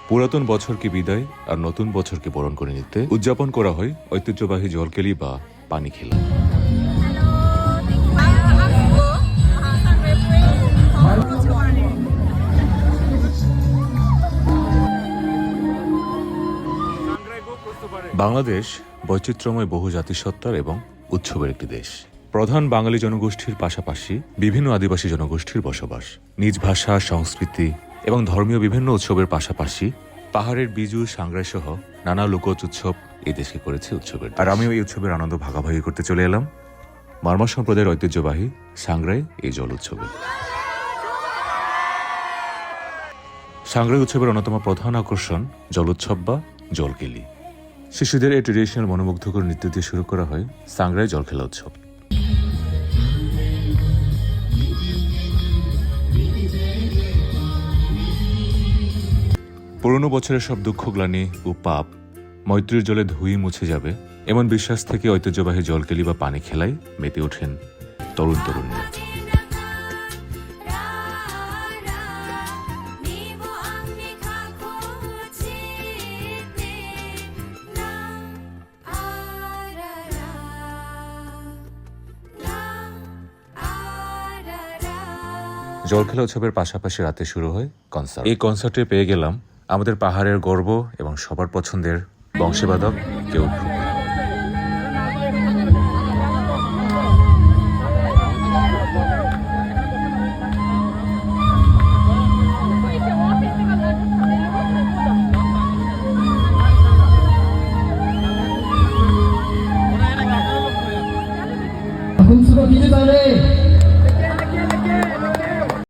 পুরাতন বছরকে বিদায় আর নতুন বছরকে বরণ করে নিতে উদযাপন করা হয় ঐতিহ্যবাহী জলকেলি বা পানি খেলা। বাংলাদেশ বৈচিত্র্যময় বহু জাতিসত্তার এবং উৎসবের একটি দেশ। প্রধান বাঙালি জনগোষ্ঠীর পাশাপাশি বিভিন্ন আদিবাসী জনগোষ্ঠীর বসবাস। নিজ ভাষা, সংস্কৃতি এবং ধর্মীয় বিভিন্ন উৎসবের পাশাপাশি পাহাড়ের বিজু, সাংগ্রাই সহ নানা লোকজ উৎসব এই দেশকে করেছে উৎসবের। আর আমিও এই উৎসবের আনন্দ ভাগাভাগি করতে চলে এলাম মারমা সম্প্রদায়ের ঐতিহ্যবাহী সাংগ্রাই এই জল উৎসবে। সাংগ্রাই উৎসবের অন্যতম প্রধান আকর্ষণ জল উৎসব বা জলকেলি। শিশুদের এই ট্রেডিশনাল মনোমুগ্ধকর নৃত্য দিয়ে শুরু করা হয় সাংগ্রাই জলখেলা উৎসব। পুরনো বছরের সব দুঃখ, গ্লানি ও পাপ মৈত্রীর জলে ধুয়ে মুছে যাবে এমন বিশ্বাস থেকে ঐতিহ্যবাহী জলকেলি বা পানি খেলায় মেতে ওঠেন তরুণ তরুণীরা। জলখেলা উৎসবের পাশাপাশি রাতে শুরু হয় কনসার্ট। এই কনসার্টে পেয়ে গেলাম আমাদের পাহাড়ের গর্ব এবং সবার পছন্দের বংশীবাদক কেউ।